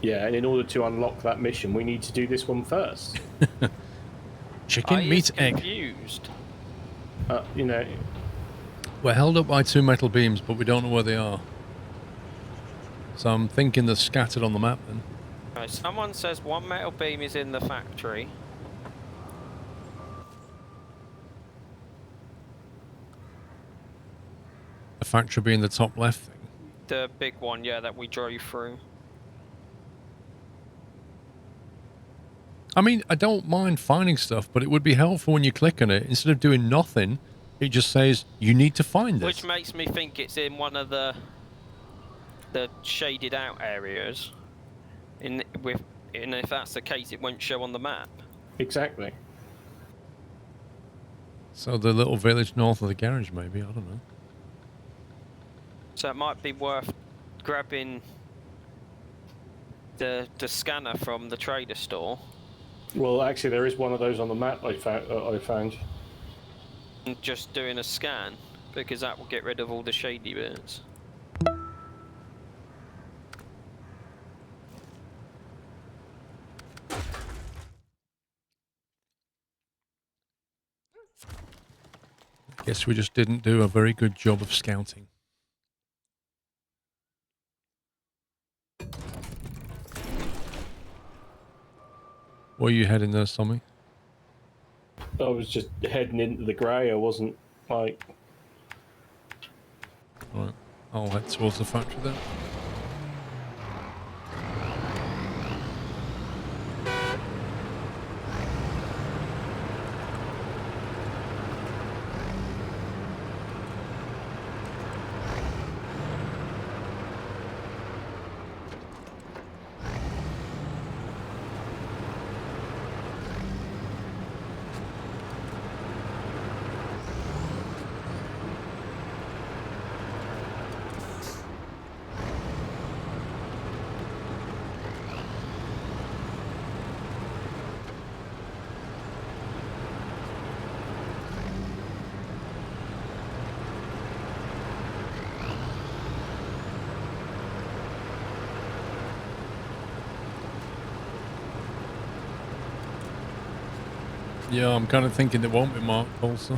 Yeah, and in order to unlock that mission, we need to do this one first. Chicken, meat, egg. Confused. You know... We're held up by 2 metal beams, but we don't know where they are. So I'm thinking they're scattered on the map then. Right, someone says 1 metal beam is in the factory. The factory being the top left thing. The big one, yeah, that we drove through. I mean, I don't mind finding stuff, but it would be helpful when you click on it. Instead of doing nothing, it just says, you need to find this. Which makes me think it's in one of the shaded out areas. And if that's the case, it won't show on the map. Exactly. So the little village north of the garage, maybe, I don't know. So it might be worth grabbing the scanner from the trader store. Well, actually, there is one of those on the map I found. And just doing a scan, because that will get rid of all the shady bits. Guess we just didn't do a very good job of scouting. Where are you heading there, Tommy? I was just heading into the grey. I wasn't, like... Right, I'll head towards the factory then. Yeah, I'm kind of thinking it won't be marked also.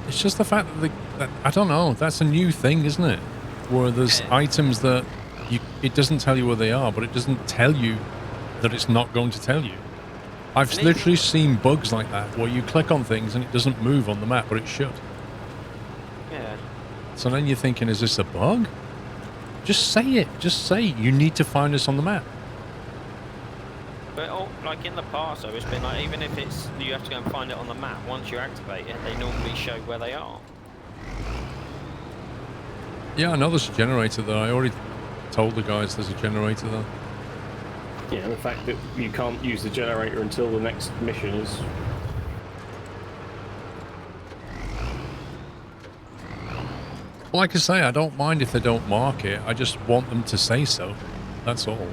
It's just the fact that I don't know, that's a new thing, isn't it? Where there's items that it doesn't tell you where they are, but it doesn't tell you that it's not going to tell you. I've literally seen bugs like that, where you click on things and it doesn't move on the map, but it should. Yeah. So then you're thinking, is this a bug? Just say it. Just say, you need to find us on the map. But like in the past though, it's been like, even if it's, you have to go and find it on the map, once you activate it, they normally show where they are. Yeah, I know there's a generator there. I already told the guys there's a generator there. Yeah, and the fact that you can't use the generator until the next mission is... Like I say, I don't mind if they don't mark it. I just want them to say so. That's all.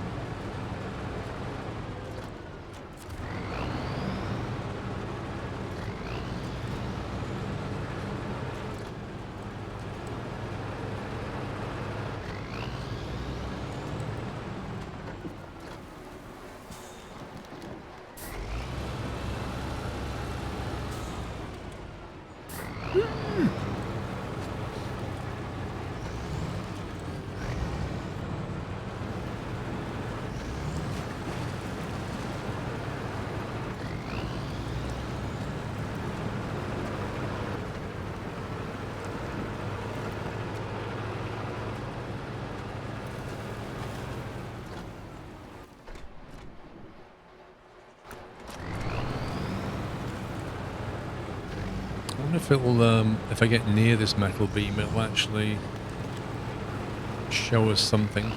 I wonder if it'll, if I get near this metal beam, it'll actually show us something.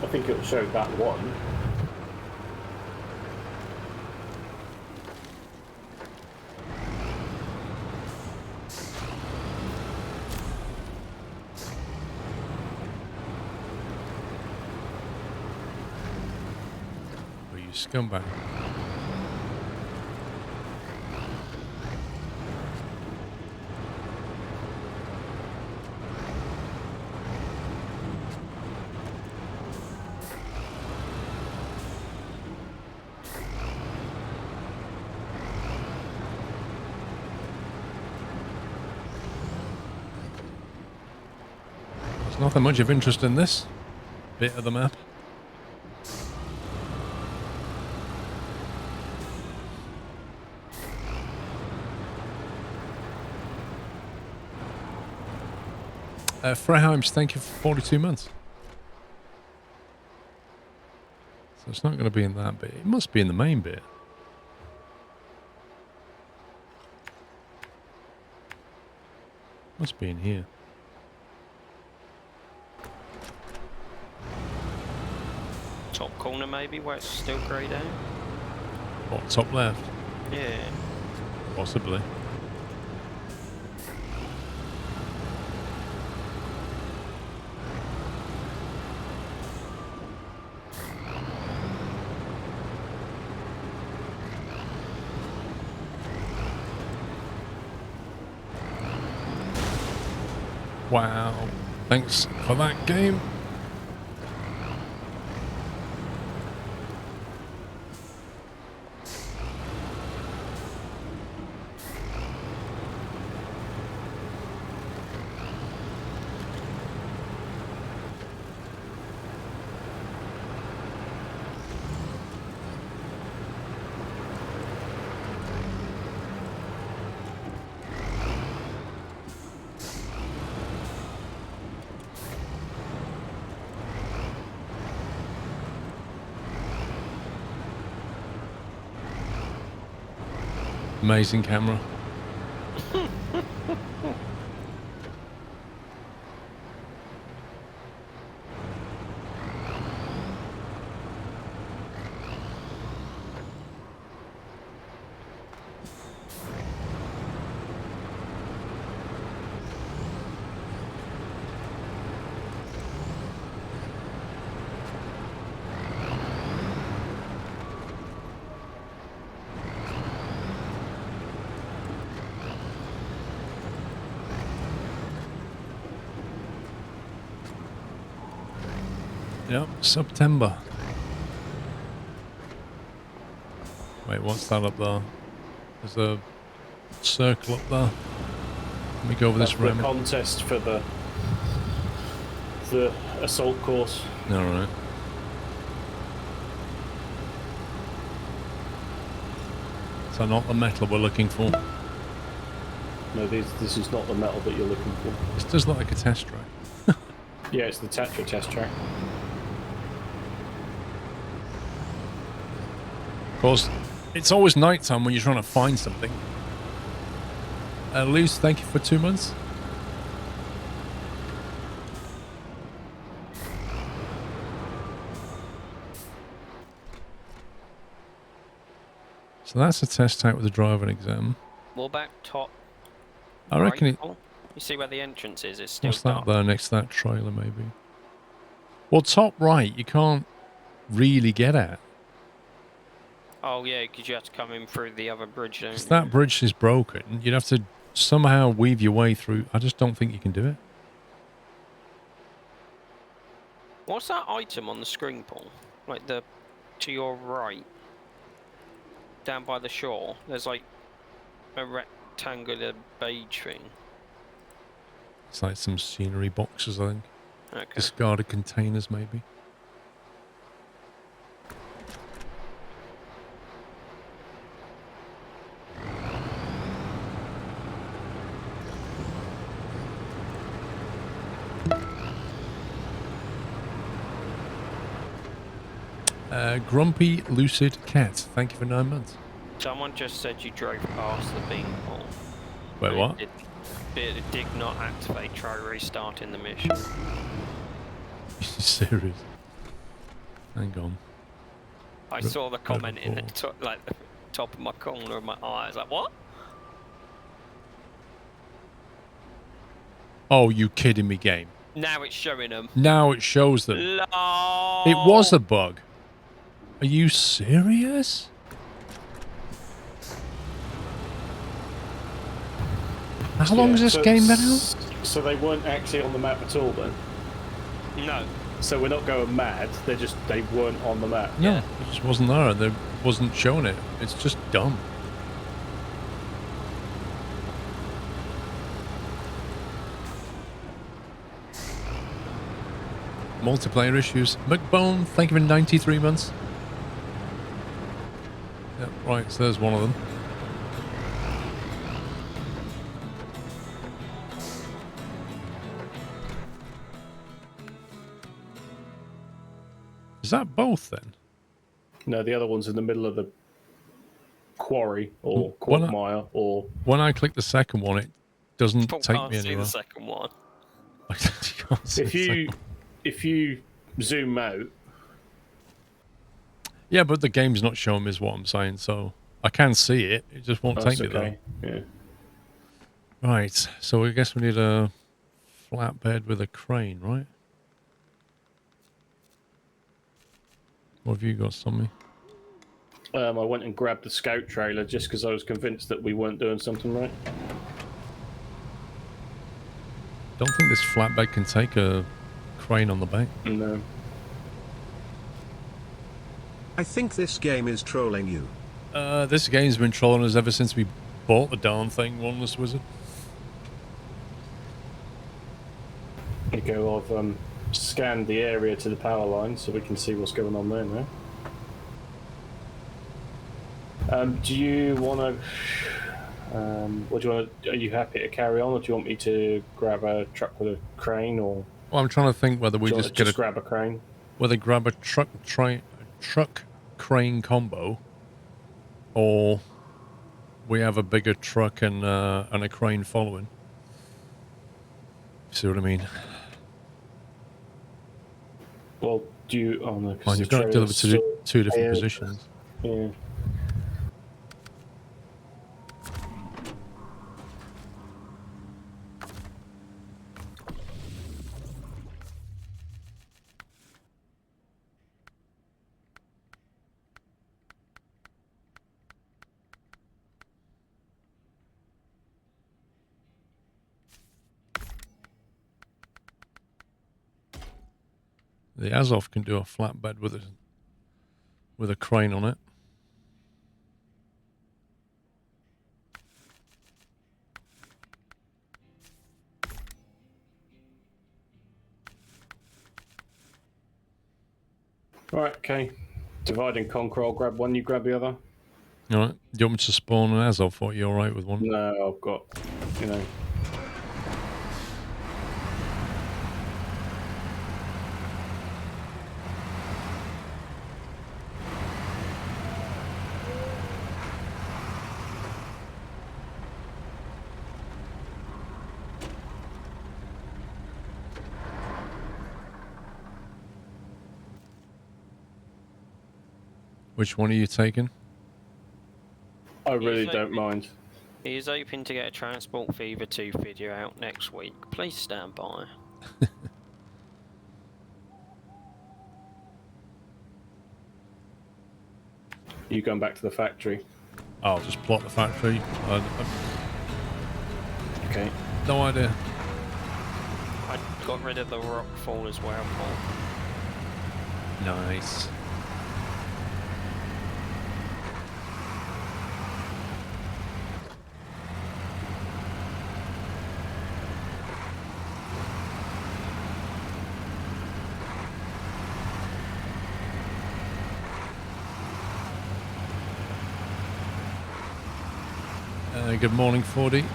I think it'll show that one. Oh, you scumbag. There's nothing much of interest in this bit of the map. Freheims, thank you for 42 months. So it's not going to be in that bit. It must be in the main bit. Must be in here. Top corner maybe, where it's still greyed out? What, top left? Yeah. Possibly. Wow. Thanks for that game. Amazing camera. Yep, September. Wait, what's that up there? There's a circle up there. Let me go over this The rim. contest for the assault course. Alright. Is that not the metal we're looking for? No, this is not the metal that you're looking for. This does look like a test track. Yeah, it's the Tetra test track. Of course, it's always nighttime when you're trying to find something. Luce, thank you for 2 months. So that's a test type with a driving exam. More back top. I reckon right. it... Oh, you see where the entrance is? It's still What's that dark. there next to that trailer, maybe? Well, top right, you can't really get at. Oh yeah, because you have to come in through the other bridge, don't Because you? that bridge is broken. You'd have to somehow weave your way through. I just don't think you can do it. What's that item on the screen, Paul? Like to your right, down by the shore. There's like a rectangular beige thing. It's like some scenery boxes, I think. Okay. Discarded containers, maybe. Grumpy Lucid Cat, thank you for 9 months. Someone just said you drove past the beam pole. Wait, what? It did not activate. Try restarting the mission. You serious? Hang on. I saw the comment in the the top of my corner of my eye. I was like, what? Oh, you kidding me, game? Now it's showing them. Now it shows them. LOL. It was a bug. Are you serious? How long has this game been out? So they weren't actually on the map at all then? No. So we're not going mad, they weren't on the map. No, Yeah. it just wasn't there. They wasn't showing it. It's just dumb. multiplayer issues. McBone, thank you for 93 months. Yep, right, so there's one of them. Is that both then? No, the other one's in the middle of the quarry or When I- quagmire or When I click the second one, it doesn't Paul take can't me see anywhere. the second one. I can't see the second one. if you zoom out. Yeah, but the game's not showing me is what I'm saying, so I can see it. It just won't take That's me okay. Yeah. there. Right, so I guess we need a flatbed with a crane, right? What have you got, Tommy? I went and grabbed the scout trailer just because I was convinced that we weren't doing something right. Don't think this flatbed can take a crane on the back. No. I think this game is trolling you. This game's been trolling us ever since we bought the darn thing, Wanderless Wizard. There you go. I've scanned the area to the power line so we can see what's going on there now. Do you want to? What do you want to? Are you happy to carry on, or do you want me to grab a truck with a crane, or? Well, I'm trying to think whether we Do you just want to get a grab a crane. whether grab a truck crane combo, or we have a bigger truck and a crane following. See what I mean? Well, do you? Oh no, Well, because you've the got to deliver trailer's to still two different here. positions. Yeah. The Azov can do a flatbed with a crane on it. Right. Okay. Divide and conquer. I'll grab one. You grab the other. All right. Do you want me to spawn an Azov, or are you all right with one? No, I've got. You know. Which one are you taking? I really Usually- don't mind. He is hoping to get a Transport Fever 2 video out next week. Please stand by. You going back to the factory? I'll just plot the factory. Okay. No idea. I got rid of the rockfall as well, Paul. Nice. Good morning, 40.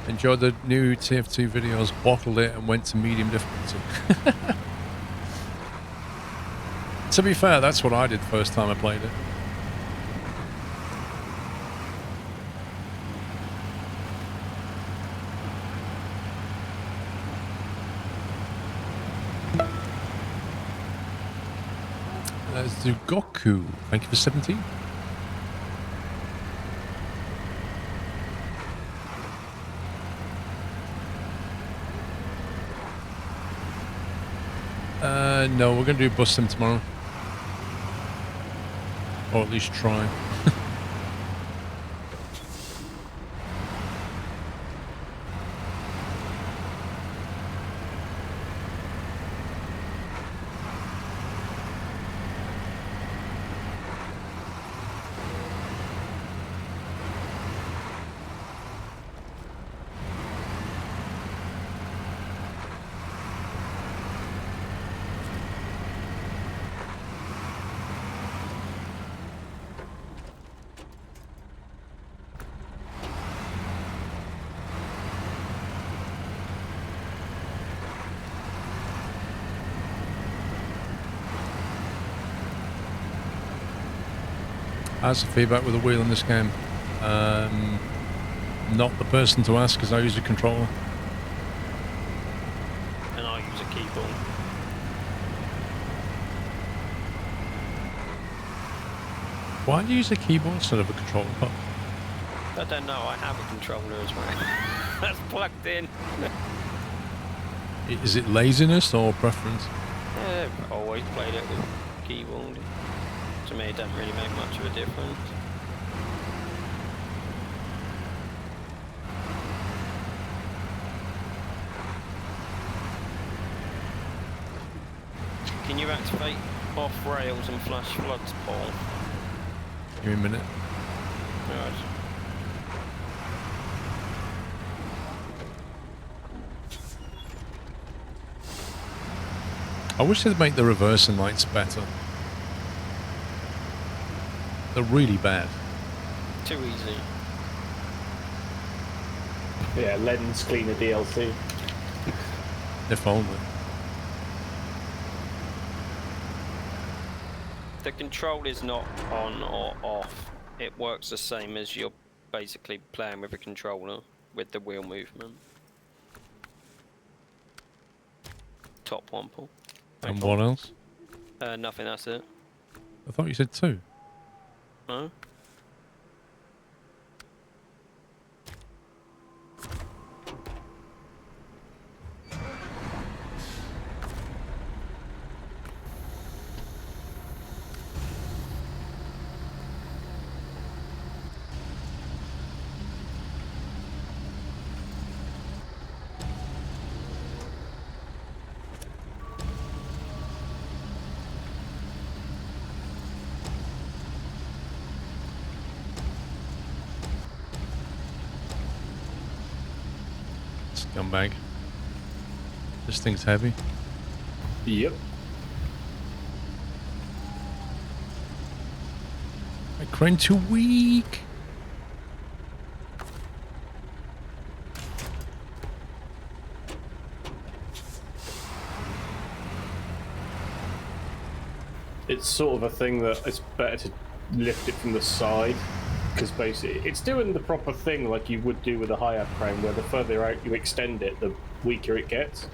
Enjoyed the new TF2 videos, bottled it and went to medium difficulty. To be fair, that's what I did the first time I played it. Zugoku, thank you for 17. No, we're going to do bust them tomorrow. Or at least try. How's the feedback with the wheel in this game? Not the person to ask because I use a controller. And I use a keyboard. Why do you use a keyboard instead of a controller pad? I don't know, I have a controller as well. That's plugged in. Is it laziness or preference? I've always played it with keyboard. To me, it doesn't really make much of a difference. Can you activate off rails and flash floods, Paul? Give me a minute. Right. I wish they'd make the reversing lights better. They're really bad. Too easy. Yeah, lens cleaner DLC. If only. The control is not on or off. It works the same as you're basically playing with a controller with the wheel movement. Top one, Paul. And what else? Nothing, that's it. I thought you said 2. No? Scumbag. This thing's heavy. Yep. My crane too weak. It's sort of a thing that it's better to lift it from the side, because basically it's doing the proper thing like you would do with a high-up crane, where the further out you extend it, the weaker it gets.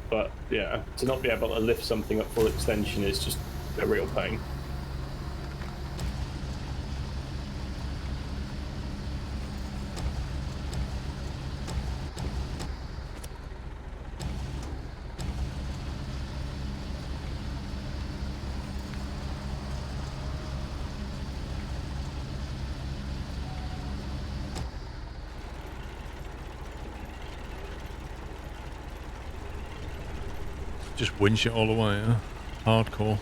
But yeah, to not be able to lift something up full extension is just a real pain. Just winch it all the way, huh? Hardcore.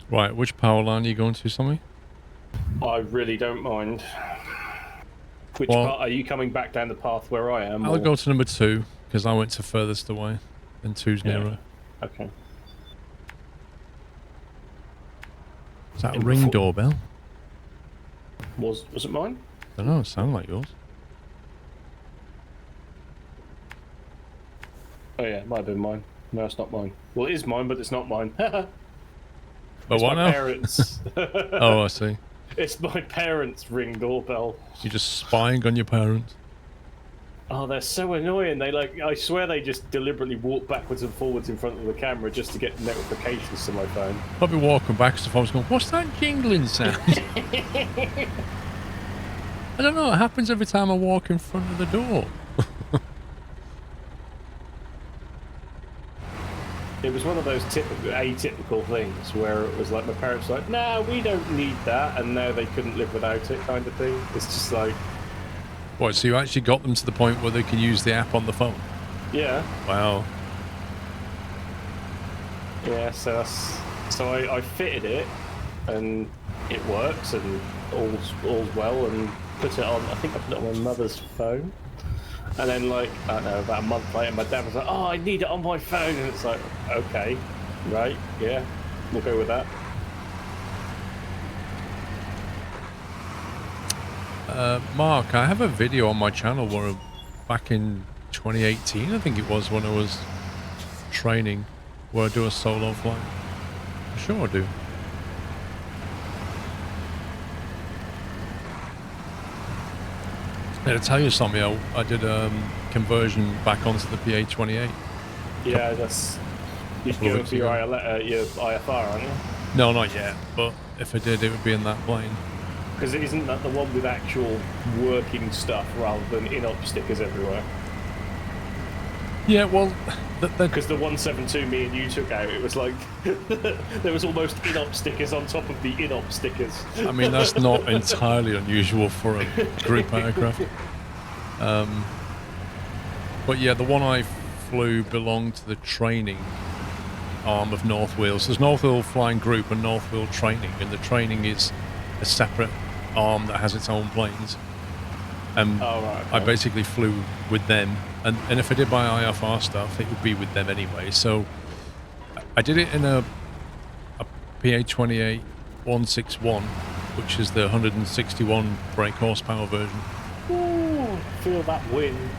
Right, which power line are you going to, Sammy? I really don't mind. Which Well, part are you coming back down the path where I am? I'll or- go to number 2, because I went to furthest away, and 2's Yeah. nearer. Okay. Is that a In ring before- doorbell? Was it mine? I don't know, it sounded like yours. Oh yeah, it might have been mine. No, it's not mine. Well, it is mine, but it's not mine. But It's what my now? parents'. Oh, I see. It's my parents' ring doorbell. You're just spying on your parents. Oh, they're so annoying. They I swear they just deliberately walk backwards and forwards in front of the camera just to get notifications to my phone. Probably walking back to the phone going, what's that jingling sound? I don't know, it happens every time I walk in front of the door. It was one of those atypical things where it was like my parents were like, nah, we don't need that, and now they couldn't live without it kind of thing. It's just like, What, so you actually got them to the point where they can use the app on the phone? yeah. Wow. Yeah, so I fitted it, and it works and all's well, and put it on. I think I put it on my mother's phone. And then, like, I don't know, about a month later, my dad was like, "Oh, I need it on my phone," and it's like, okay, right, yeah, we'll go with that. Mark, I have a video on my channel where back in 2018, I think it was, when I was training, where I do a solo flight. I'm sure I do. Yeah, to tell you something, I did conversion back onto the PA-28. Yeah, that's... You're going for your IFR, aren't you? No, not yet, but if I did, it would be in that plane. Because isn't that the one with actual working stuff rather than in-op stickers everywhere? Yeah, well... Because the 172 me and you took out, it was like... there was almost in-op stickers on top of the in-op stickers. I mean, that's not entirely unusual for a group aircraft. But yeah, the one I flew belonged to the training arm of North Wales. There's North Wales Flying Group and North Wales Training, and the training is a separate arm that has its own planes. And right, okay. I basically flew with them, and if I did my IFR stuff, it would be with them anyway. So I did it in a PA-28 161, which is the 161 brake horsepower version. Ooh, feel that wind.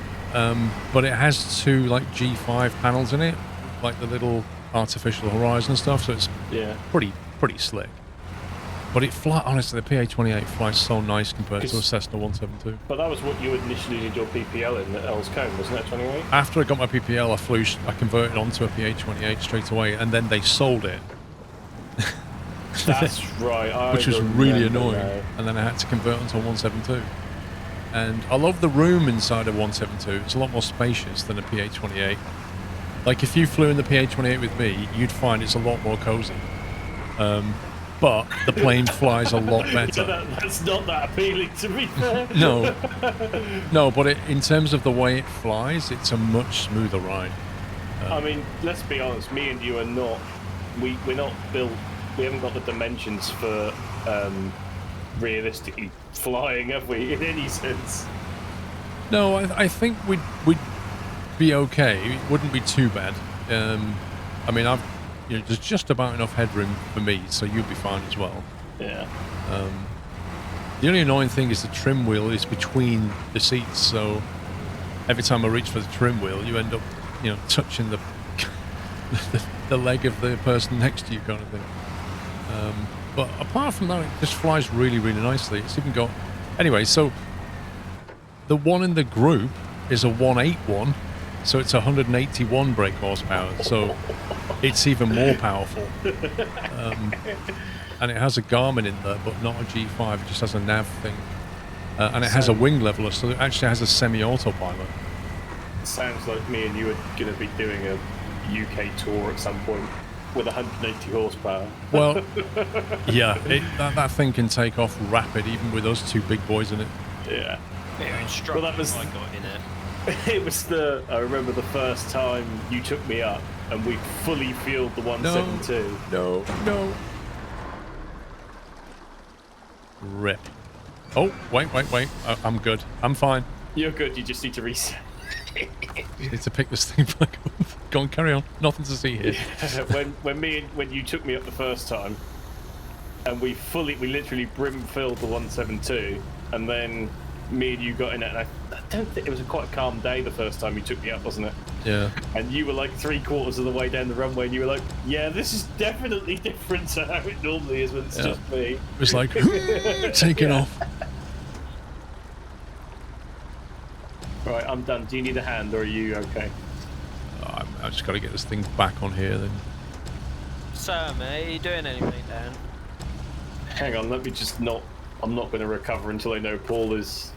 But it has two like G5 panels in it, like the little artificial horizon stuff. So it's pretty slick. But it honestly, the PA-28 flies so nice compared to a Cessna 172. But that was what you initially did your PPL in at Earls Cone, wasn't it, 28? After I got my PPL, I converted onto a PA-28 straight away, and then they sold it. That's right. Which was really annoying. And then I had to convert onto a 172. And I love the room inside a 172. It's a lot more spacious than a PA-28. Like, if you flew in the PA-28 with me, you'd find it's a lot more cozy. But the plane flies a lot better. That's not that appealing, to be fair. No, but in terms of the way it flies, it's a much smoother ride. I mean, let's be honest. Me and you are not. We're not built. We haven't got the dimensions for realistically flying, have we? In any sense. No, I think we'd be okay. It wouldn't be too bad. I mean, there's just about enough headroom for me, so you'll be fine as well. Yeah. The only annoying thing is the trim wheel is between the seats, so every time I reach for the trim wheel, you end up, touching the the leg of the person next to you, kind of thing. But apart from that, it just flies really, really nicely. It's even got... Anyway, so the one in the group is a 181, so it's 181 brake horsepower, so it's even more powerful. And it has a Garmin in there, but not a G5. It just has a nav thing. And it has a wing leveler, so it actually has a semi-autopilot. Sounds like me and you are going to be doing a UK tour at some point with 180 horsepower. Well, yeah, that thing can take off rapid, even with us two big boys in it. Yeah. Well, that was... I got in it. It was I remember the first time you took me up and we fully fueled the 172. No. Rip. Oh, wait. I'm good. I'm fine. You're good, you just need to reset. You need to pick this thing back up. Go on, carry on. Nothing to see here. Yeah, when you took me up the first time, and we literally brim filled the 172, and then me and you got in it, and I don't think it was quite a calm day the first time you took me up, wasn't it? Yeah. And you were like 3/4 of the way down the runway, and you were like, "Yeah, this is definitely different to how it normally is when it's just me." It was like taking off. Right, I'm done. Do you need a hand, or are you okay? I just got to get this thing back on here then. So, mate, are you doing anything, Dan? Hang on, let me just not... I'm not going to recover until I know Paul is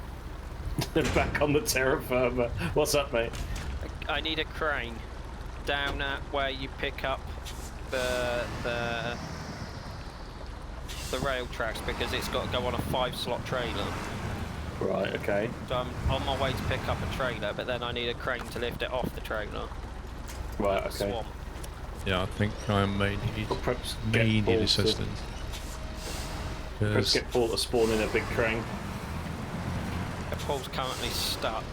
back on the terra firma. What's up, mate? I need a crane down at where you pick up the rail tracks, because it's got to go on a 5-slot trailer. Right, okay. So I'm on my way to pick up a trailer, but then I need a crane to lift it off the trailer. Right, okay. Swamp. Yeah, I think I may need assistance. Let's get Paul to spawn in a big crane. Paul's currently stuck.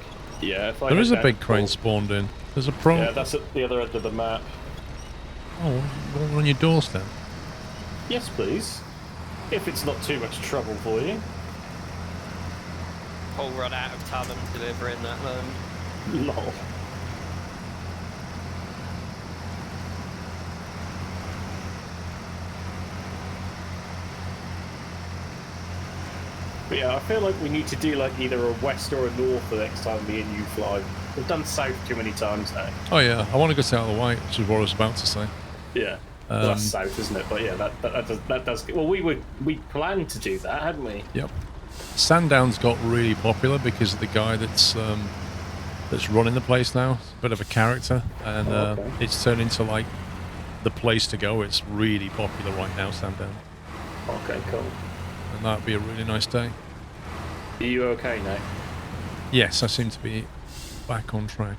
Yeah, if I There head is a down big to crane Paul- spawned in. There's a pro. Yeah, that's at the other end of the map. Oh, one on your doorstep. Yes, please. If it's not too much trouble for you. Paul run out of talent delivering that Lol. But yeah, I feel like we need to do like either a west or a north the next time me and you fly. We've done south too many times now. Oh yeah, I want to go to Isle of Wight, which is what I was about to say. Yeah. Well, that's south, isn't it? But yeah, that does. Well, we planned to do that, hadn't we? Yep. Sandown's got really popular because of the guy that's running the place now. It's a bit of a character, and okay. it's turned into like the place to go. It's really popular right now, Sandown, Okay, cool. and that'd be a really nice day. Are you okay now? Yes, I seem to be back on track.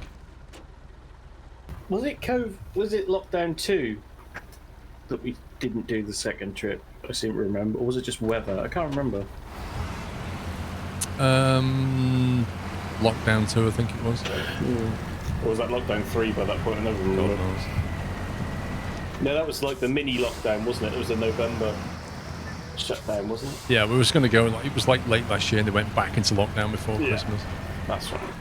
Was it lockdown 2 that we didn't do the second trip? I seem to remember. Or was it just weather? I can't remember. Lockdown 2, I think it was. Or was that lockdown 3 by that point? I never remember. No, that was like the mini lockdown, wasn't it? It was a November shutdown, wasn't it? Yeah, we was going to go. Like, it was like late last year, and they went back into lockdown before Christmas. That's right.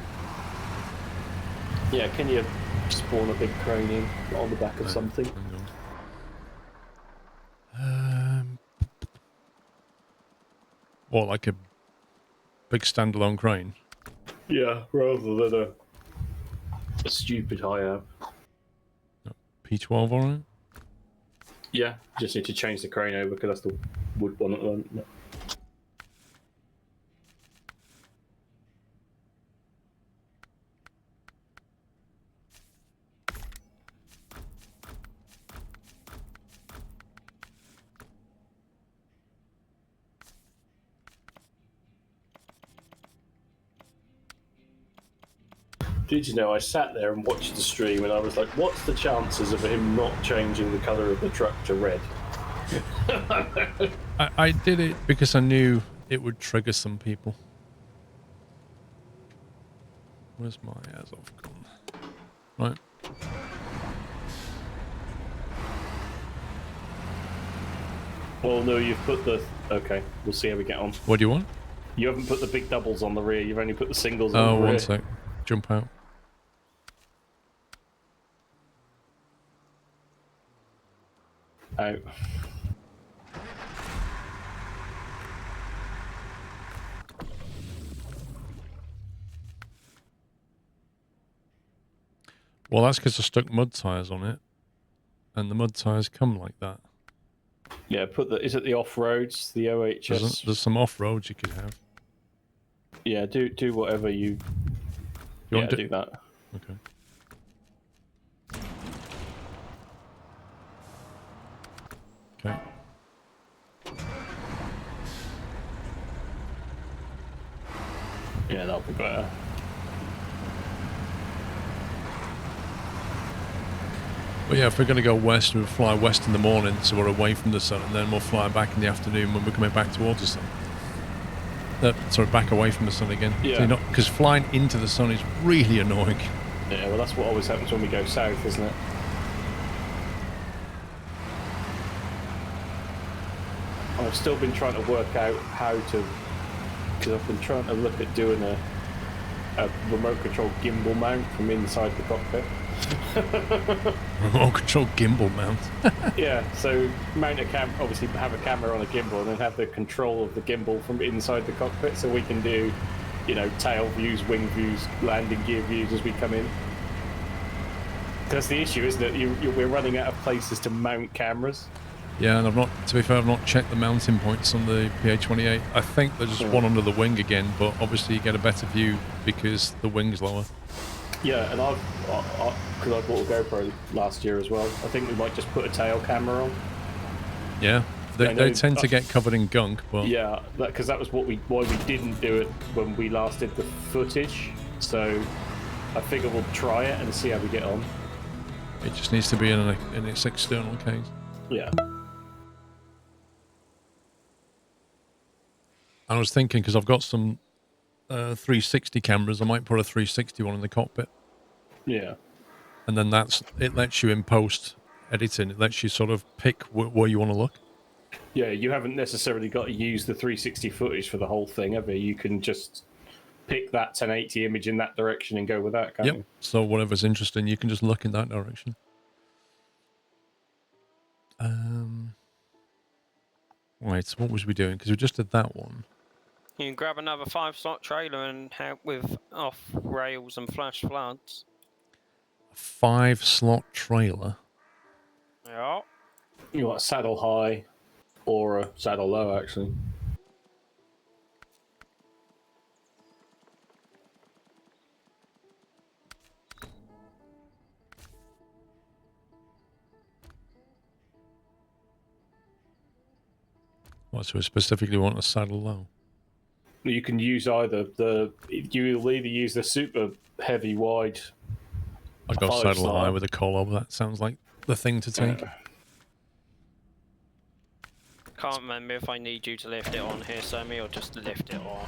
Yeah, can you spawn a big crane in on the back of something? What, like a big standalone crane? Yeah, rather than a stupid high-up. P12, alright? Yeah, just need to change the crane over because that's the wood one at the moment. Did you know I sat there and watched the stream and I was like, what's the chances of him not changing the colour of the truck to red? I did it because I knew it would trigger some people. Where's my Azov gone? Right. Well, no, you've put the... Okay, we'll see how we get on. What do you want? You haven't put the big doubles on the rear, you've only put the singles on Oh, the rear. one sec. Jump out. Out. Well, that's because I stuck mud tyres on it, and the mud tyres come like that. Yeah, put the... Is it the off-roads, the OHS? There's some off-roads you could have. Yeah, do whatever you... You yeah, want to do that. Okay. Okay. Yeah, that'll be better. But yeah, if we're going to go west, we'll fly west in the morning, so we're away from the sun, and then we'll fly back in the afternoon when we're coming back towards the sun. Sorry, back away from the sun again. Yeah. So because flying into the sun is really annoying. Yeah, well, that's what always happens when we go south, isn't it? I've still been trying to work out how to... Because I've been trying to look at doing a remote control gimbal mount from inside the cockpit. Remote control gimbal mount. Yeah, so mount a obviously have a camera on a gimbal and then have the control of the gimbal from inside the cockpit so we can do, you know, tail views, wing views, landing gear views as we come in. That's the issue, isn't it? We're running out of places to mount cameras. Yeah, and to be fair, I've not checked the mounting points on the PA-28. I think there's just one under the wing again, but obviously you get a better view because the wing's lower. Yeah, and because I bought a GoPro last year as well, I think we might just put a tail camera on. Yeah, they tend to get covered in gunk, but... Yeah, because that was why we didn't do it when we last did the footage, so I figure we'll try it and see how we get on. It just needs to be in its external case. Yeah. I was thinking, because I've got some 360 cameras, I might put a 360 one in the cockpit. Yeah. And then it lets you in post editing. It lets you sort of pick where you want to look. Yeah, you haven't necessarily got to use the 360 footage for the whole thing, have you? You can just pick that 1080 image in that direction and go with that, can't you? So whatever's interesting, you can just look in that direction. Right, so what was we doing? Because we just did that one. You can grab another 5-slot trailer and help with off rails and flash floods. A 5-slot trailer. Yeah. You want a saddle high or a saddle low, actually. What, so we specifically want a saddle low? You can use either you'll either use the super heavy wide. I got saddle high with a collar. That sounds like the thing to take. Can't remember if I need you to lift it on here, Sammy, or just lift it on.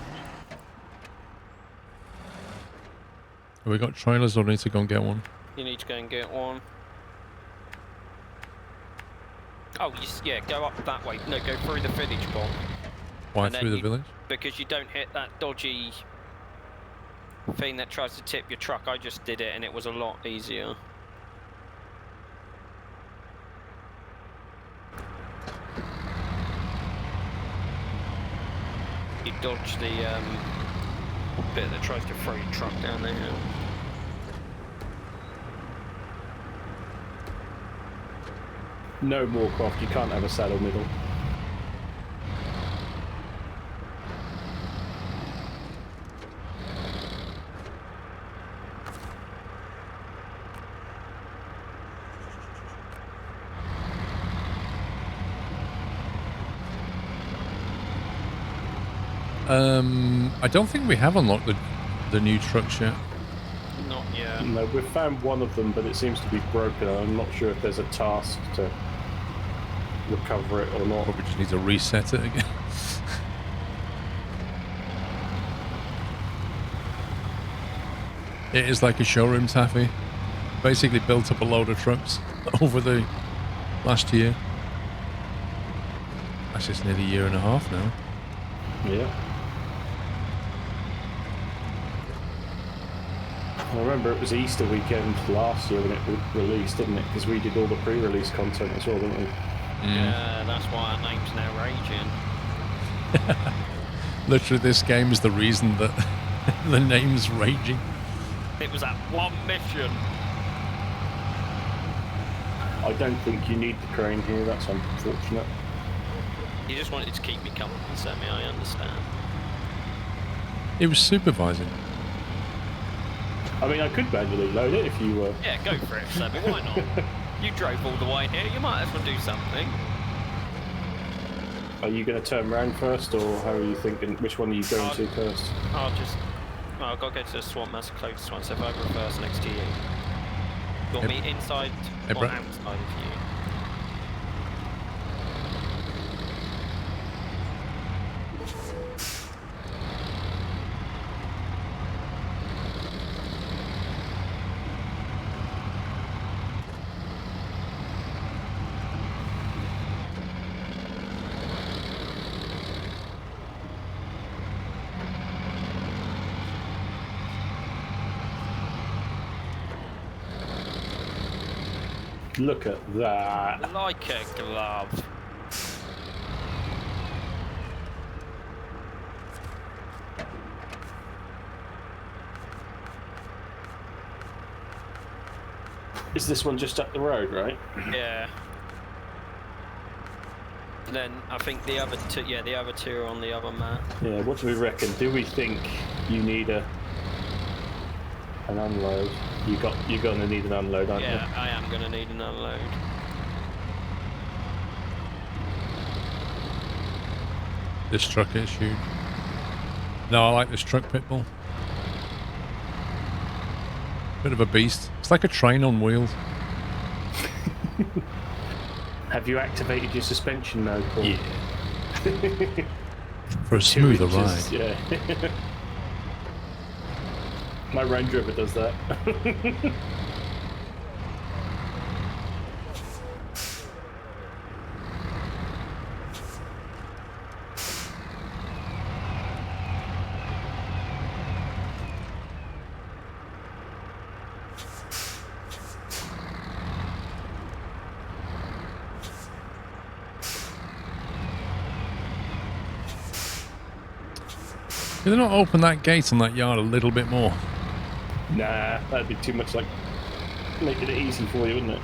Have we got trailers or need to go and get one? You need to go and get one. Oh, yeah, go up that way. No, go through the village, Bob. Why through the village? Because you don't hit that dodgy thing that tries to tip your truck. I just did it and it was a lot easier. You dodge the bit that tries to throw your truck down there. No, Moorcroft, you can't have a saddle middle. I don't think we have unlocked the new trucks yet. Not yet. No, we've found one of them, but it seems to be broken. I'm not sure if there's a task to recover it or not. Probably just need to reset it again. It is like a showroom taffy. Basically built up a load of trucks over the last year. Actually, it's nearly a year and a half now. Yeah. I remember it was Easter weekend last year when it released, didn't it? Because we did all the pre-release content as well, didn't we? Yeah, that's why our name's now Raging. Literally, this game is the reason that the name's Raging. It was that one mission. I don't think you need the crane here, that's unfortunate. You just wanted to keep me company, Sammy, I understand. It was supervising. I mean, I could manually load it if you were... Yeah, go for it, Sammy, why not? You drove all the way here, you might as well do something. Are you going to turn around first, or how are you thinking? Which one are you going to first? I've got to go to the swamp, that's the closest one, so if I reverse next to you. You want me inside or outside of you? Look at that. Like a glove. Is this one just up the road, right? Yeah. Then I think the other two, the other two are on the other map. Yeah, what do we reckon? Do we think you need an unload? You're gonna need an unload, aren't you? Yeah, I am gonna need an unload. This truck is huge. No, I like this truck, Pitbull. Bit of a beast. It's like a train on wheels. Have you activated your suspension mode, Paul? Yeah. For a 2 smoother inches, ride. Yeah. My Range Rover does that. Did they not open that gate on that yard a little bit more? Nah, that'd be too much like making it easy for you, wouldn't it?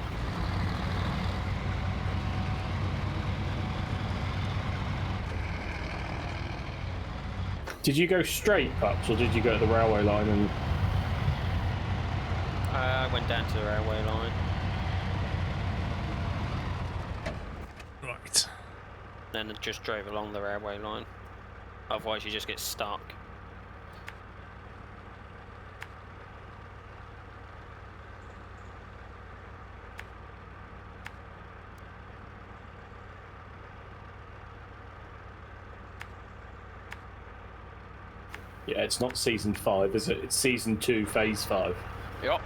Did you go straight, Pups, or did you go to the railway line and... I went down to the railway line. Right. Then just drove along the railway line. Otherwise you just get stuck. Yeah, it's not Season 5, is it? It's Season 2, Phase 5. Yup.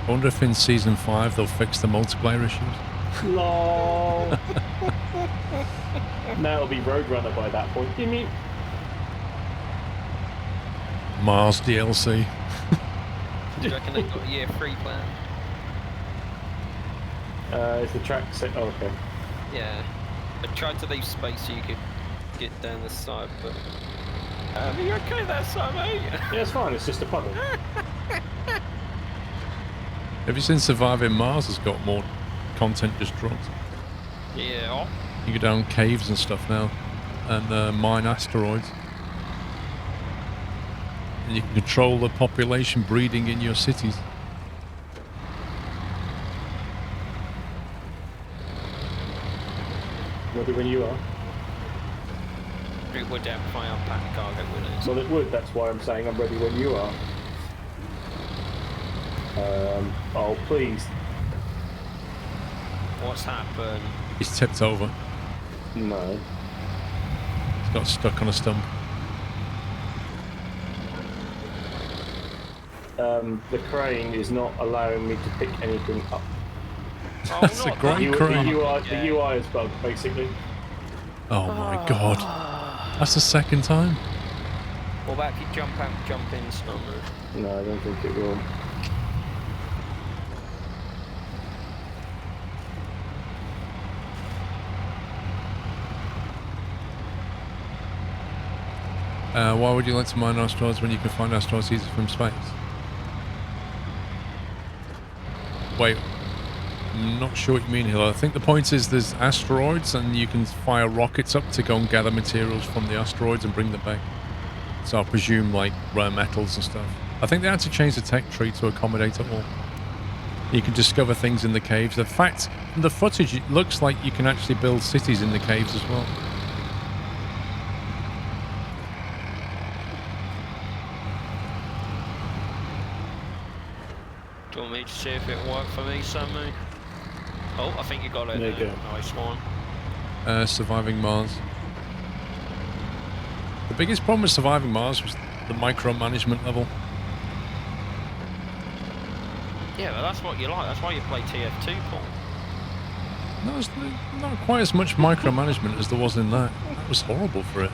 I wonder if in Season 5 they'll fix the multiplayer issues. LOL. Now it'll be Roadrunner by that point. You mean? Mars DLC. Do you reckon they've got a year free plan? Is the track set? Oh, okay. Yeah. I tried to leave space so you could get down the side, but... are you okay there, side, mate? Yeah, it's fine. It's just a puddle. Have you seen Surviving Mars has got more content just dropped? Yeah. You go down caves and stuff now, and mine asteroids. And you can control the population breeding in your cities. Ready when you are. It would have my unpacked cargo, wouldn't it? Well, it would. That's why I'm saying I'm ready when you are. Oh, please. What's happened? He's tipped over. No. He's got stuck on a stump. The crane is not allowing me to pick anything up. Oh, That's a not great that. crane. The UI is bugged, basically. Oh my god. That's the second time. What about if you jump out and jump in, SnowRunner? No, I don't think it will. Why would you like to mine asteroids when you can find asteroids easy from space? Wait, I'm not sure what you mean here. I think the point is there's asteroids and you can fire rockets up to go and gather materials from the asteroids and bring them back. So I presume like rare metals and stuff. I think they had to change the tech tree to accommodate it all. You can discover things in the caves. In fact, in the footage it looks like you can actually build cities in the caves as well. Do you want me to see if it worked for me, Sammy? Oh, I think you got it. There you go. Nice one. Surviving Mars. The biggest problem with Surviving Mars was the micromanagement level. Yeah, but that's what you like. That's why you play TF2, Paul. No, there's not quite as much micromanagement as there was in that. That was horrible for it.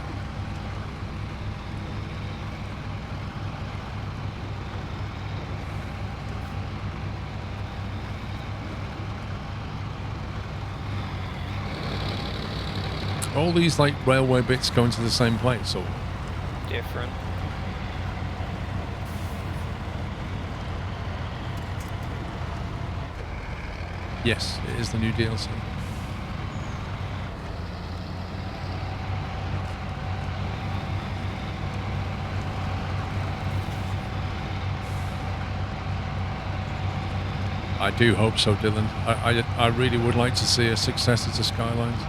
All these like railway bits going to the same place, or Different. yes, it is the new DLC. I do hope so, Dylan. I really would like to see a successor to Skylines.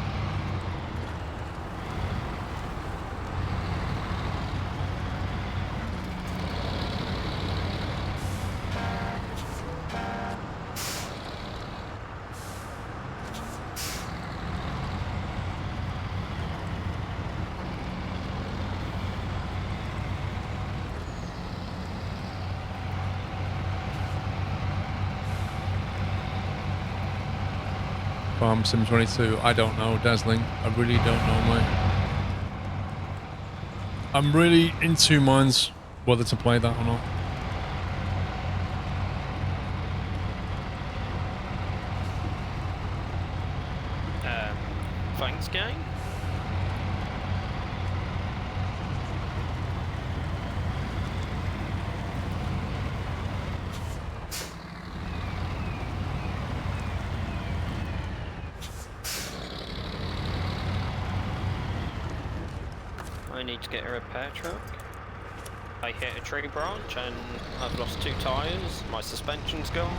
Farm Sim 22. I don't know, Dazzling. I really don't know, mate. I'm really in two minds whether to play that or not. Thanks, gang. I need to get a repair truck. I hit a tree branch and I've lost 2 tyres. My suspension's gone.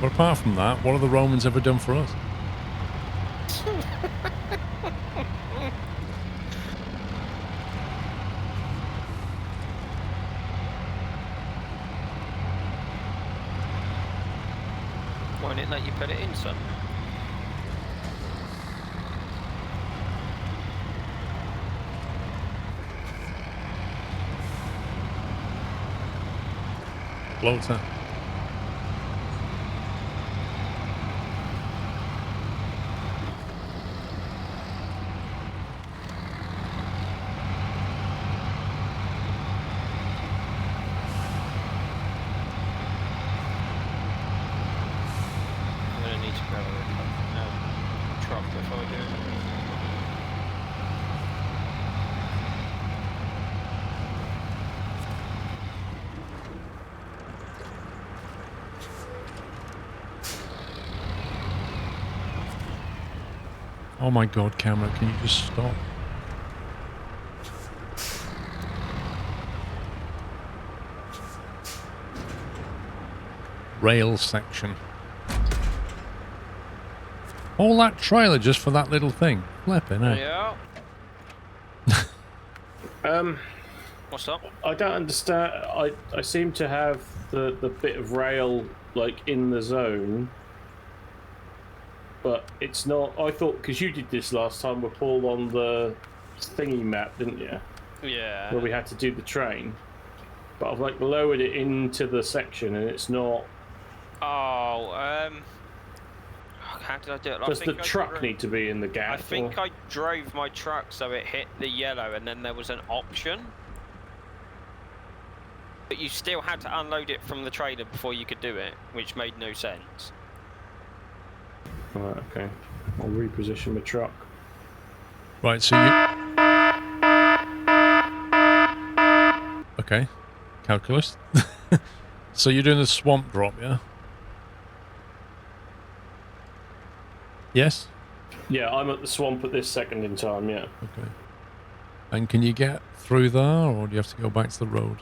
But apart from that, what have the Romans ever done for us? Why didn't it let you put it in, son? Bloater. I'm gonna need to grab a truck before I do it. Oh my god, camera, can you just stop? Rail section. All that trailer just for that little thing. Flipping, eh? Yeah. What's up? I don't understand. I seem to have the bit of rail like in the zone, but it's not. I thought because you did this last time with Paul on the thingy map, didn't you? Yeah. Where we had to do the but I've like lowered it into the section and it's not. Oh, how did I do it? Does the truck need to be in the gap? I think I drove my truck so it hit the yellow and then there was an option. But you still had to unload it from the trailer before you could do it, which made no sense. Right, okay. I'll reposition my truck. Right, so you... Okay. Calculus. So you're doing the swamp drop, yeah? Yes? Yeah, I'm at the swamp at this second in time, yeah. Okay. And can you get through there, or do you have to go back to the road?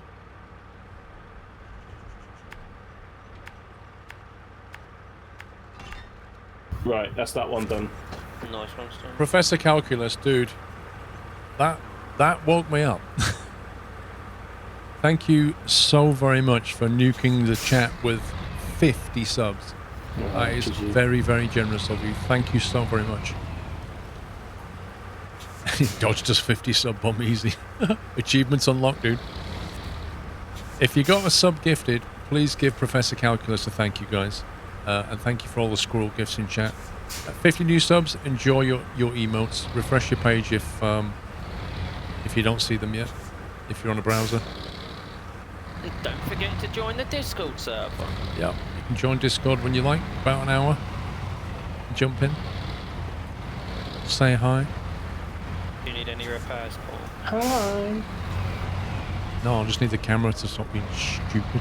Right, that's that one done. Nice one, Stone. Professor Calculus, dude. That woke me up. Thank you so very much for nuking the chat with 50 subs. That is very, very generous of you. Thank you so very much. Dodged us 50 sub bomb easy. Achievements unlocked, dude. If you got a sub gifted, please give Professor Calculus a thank you, guys. And thank you for all the squirrel gifts in chat. 50 new subs. Enjoy your emotes. Refresh your page if you don't see them yet. If you're on a browser. And don't forget to join the Discord server. Yeah, you can join Discord when you like. About an hour. Jump in. Say hi. Do you need any repairs, Paul? Hi. No, I just need the camera to stop being stupid.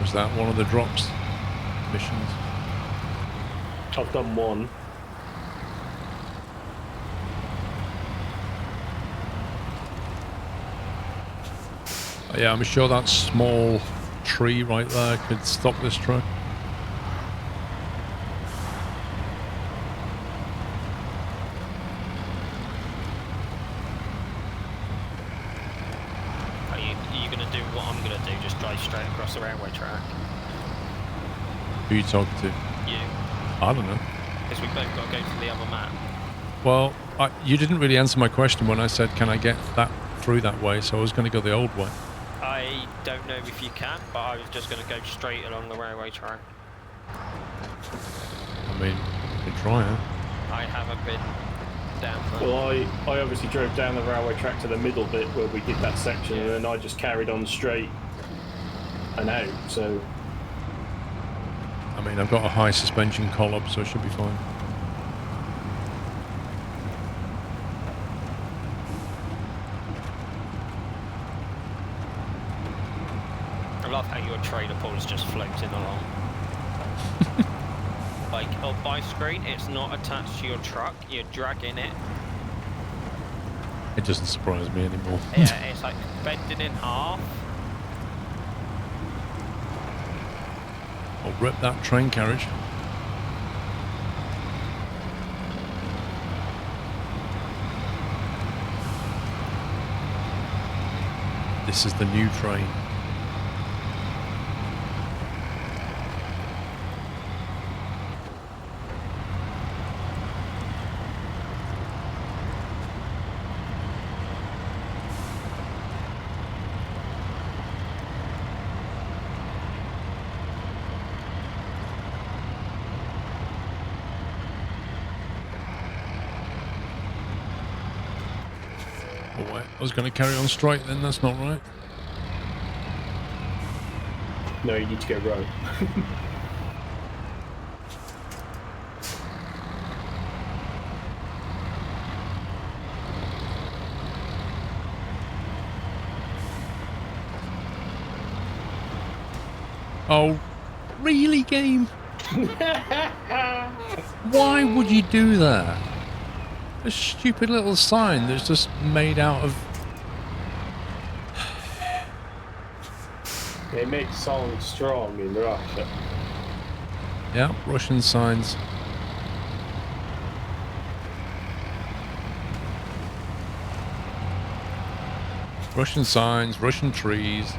Was that one of the drops missions? I've done one. Yeah, I'm sure that small tree right there could stop this truck. Are you going to do what I'm going to do? Just drive straight across the railway track? Who are you talking to? You. I don't know. Because we both got to go to the other map. Well, you didn't really answer my question when I said, can I get that through that way? So I was going to go the old way. I don't know if you can, but I was just going to go straight along the railway track. I mean, you can try it. I haven't been down there. Well, I obviously drove down the railway track to the middle bit where we did that section, and then I just carried on straight and out, so... I mean, I've got a high suspension column, so it should be fine. I love how your trailer pull is just floating along. Like, up by screen, it's not attached to your truck, you're dragging it. It doesn't surprise me anymore. Yeah, it's like bending in half. I'll rip that train carriage. This is the new train. Oh, wait, I was going to carry on straight then, that's not right. No, you need to go right. Oh, really, game? Why would you do that? A stupid little sign that's just made out of... They make songs strong in Russia. Yeah, Russian signs. Russian signs, Russian trees.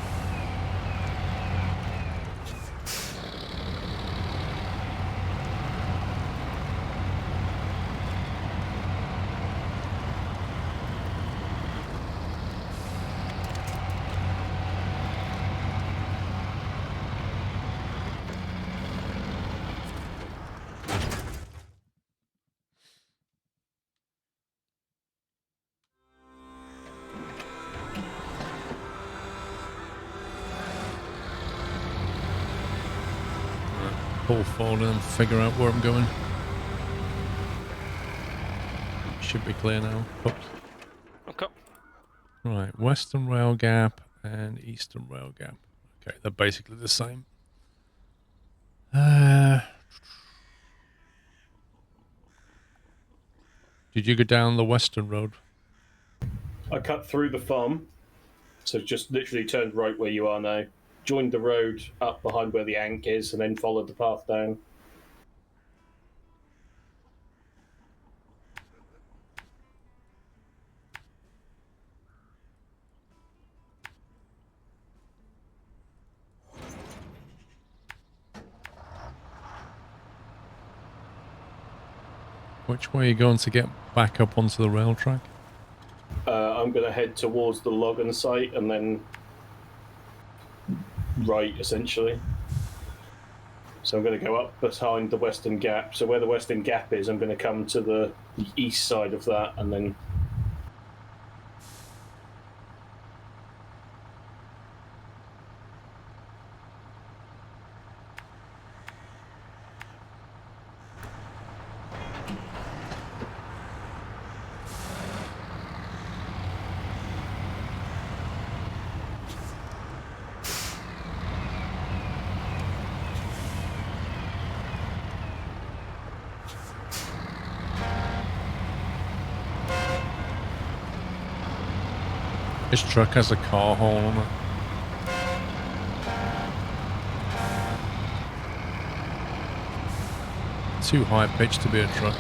Pull forward and figure out where I'm going. Should be clear now. Oops. Okay. Right, Western Rail Gap and Eastern Rail Gap. Okay, they're basically the same. Did you go down the Western Road? I cut through the farm, so just literally turned right where you are now. Joined the road up behind where the Ank is, and then followed the path down. Which way are you going to get back up onto the rail track? I'm going to head towards the Logan site and then right, essentially. So I'm going to go up behind the Western Gap. So where the Western Gap is, I'm going to come to the east side of that and then... This truck has a car hole on it. too high pitched to be a truck.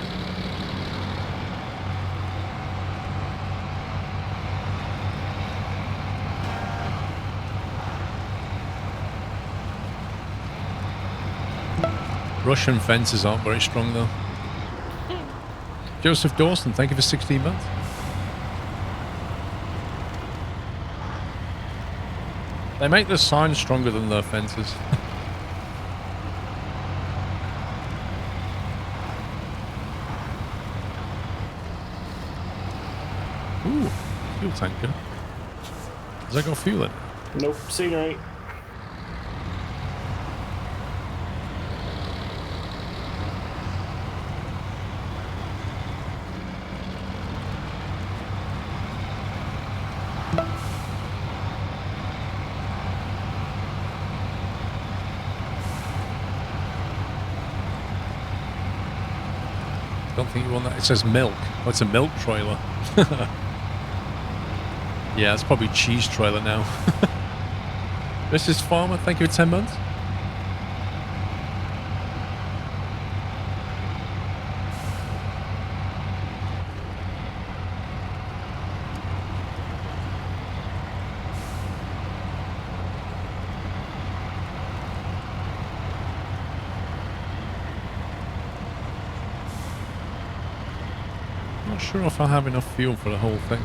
Russian fences aren't very strong though. Joseph Dawson, thank you for 16 months. They make the signs stronger than the fences. Ooh, fuel tanker. Has that got fuel in it? Nope, scenery. Don't think you want that. It says milk. Oh, it's a milk trailer. Yeah, it's probably cheese trailer now. Mrs. Farmer, thank you for 10 months. Not sure if I have enough fuel for the whole thing.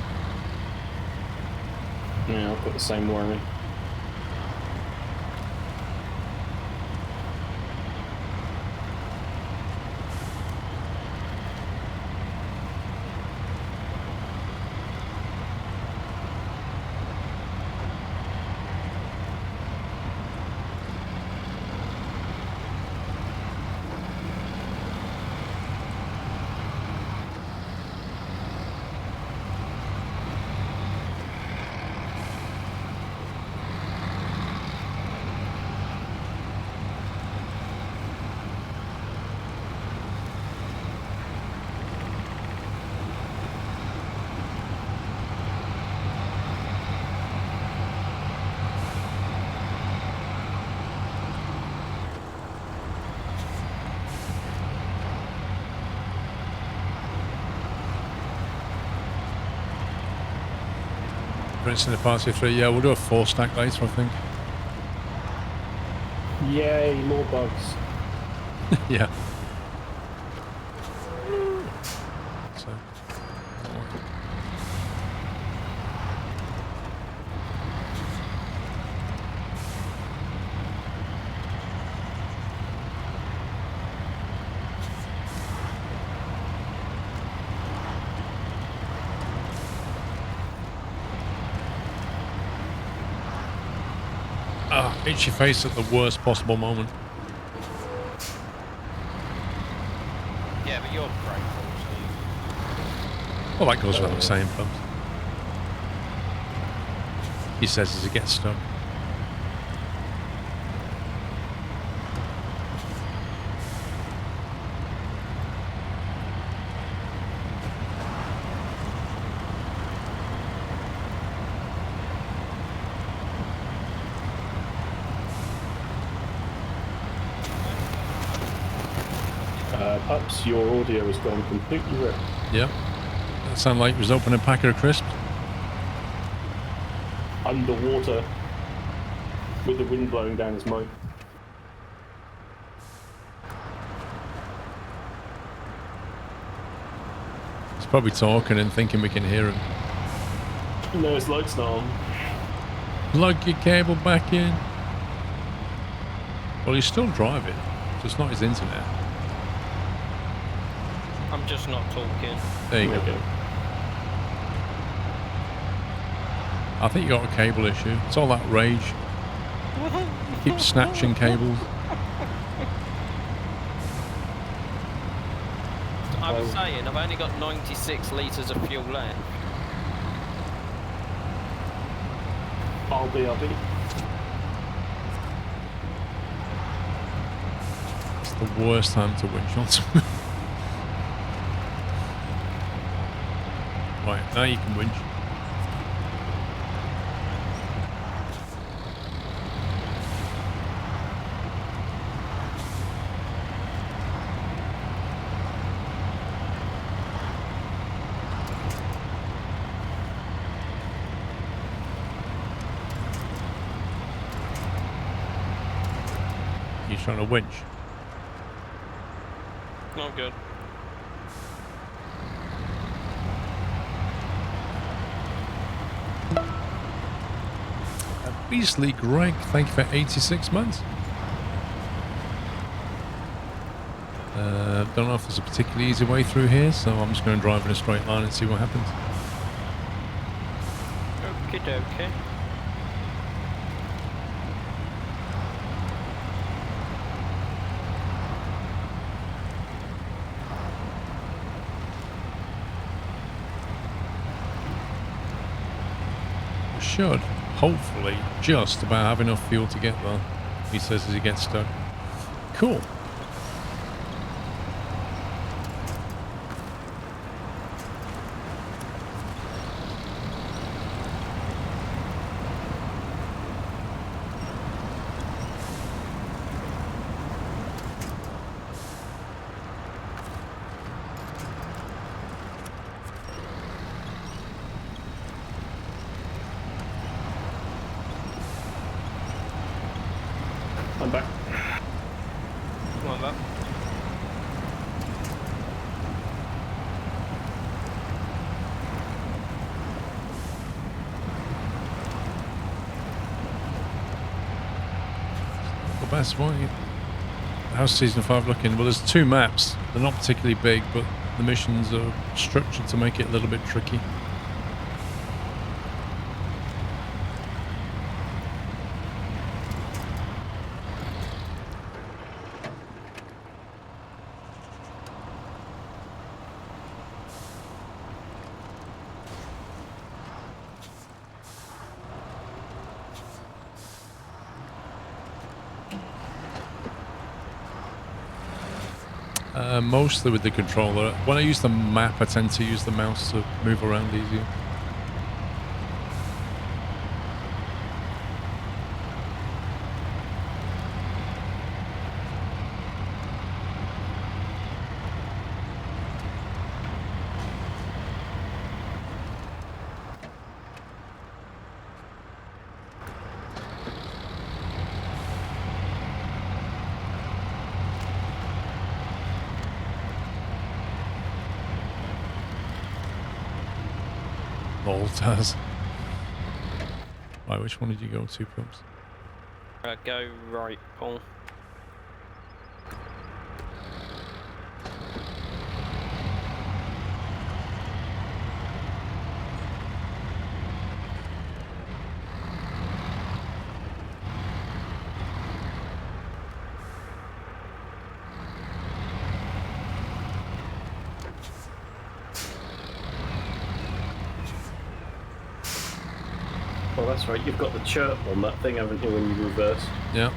Yeah, I've got the same worry. In the party 3, yeah, we'll do a 4 stack later, I think. Yay, more bugs. Yeah. So, hit your face at the worst possible moment. Yeah, but you're grateful, Well, that goes without saying, folks. He says as he gets stuck. Pups, your audio has gone completely ripped. Yep. That sounded like he was opening a packet of crisps. Underwater. With the wind blowing down his mic. He's probably talking and thinking we can hear him. No, his light's not on. Plug your cable back in. Well, he's still driving. Just not his internet. I'm just not talking. There you go. Okay. I think you got a cable issue. It's all that rage. Keep snatching cables. I was saying, I've only got 96 litres of fuel left. I'll be. It's the worst time to winch on something. Right, now you can winch. trying to winch. Not good. Beastly Greg, thank you for 86 months. Don't know if there's a particularly easy way through here, so I'm just going to drive in a straight line and see what happens. Okie dokie. Should hopefully just about have enough fuel to get there, he says as he gets stuck. Cool. I'm back. Come on, that. The best way. How's season 5 looking? Well, there's 2 maps. They're not particularly big, but the missions are structured to make it a little bit tricky. Mostly with the controller. When I use the map, I tend to use the mouse to move around easier. Does. Right, which one did you go to, Pumps? Go right, Paul. Well, that's right. You've got the chirp on that thing, haven't you, when you reverse? Yeah.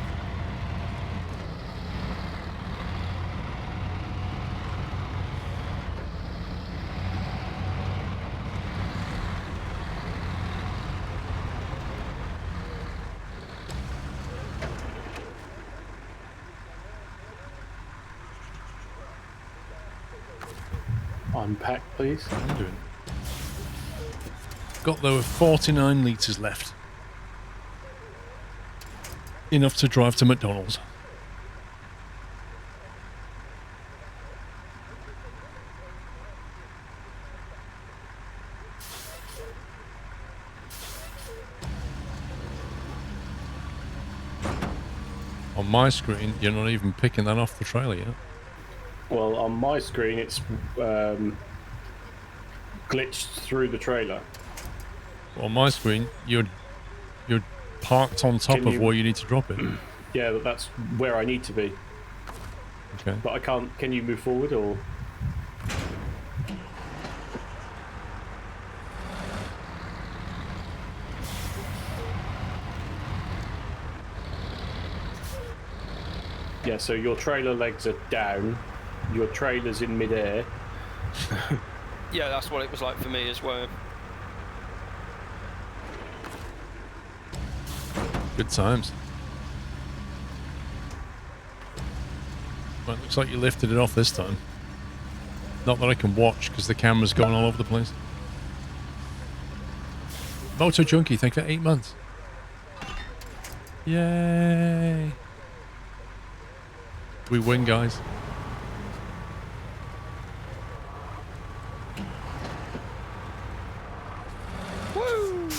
Unpack, please. I'm doing. Got there with 49 litres left. Enough to drive to McDonald's. On my screen, you're not even picking that off the trailer yet. Well, on my screen, it's glitched through the trailer. On my screen, you're parked on top of where you need to drop it. Yeah, that's where I need to be. Okay. But I can't. Can you move forward or? Yeah, so your trailer legs are down. Your trailer's in midair. Yeah, that's what it was like for me as well. Good times. Well, it looks like you lifted it off this time. Not that I can watch because the camera's going all over the place. Moto Junkie, thank you for 8 months. Yay! We win, guys. Woo!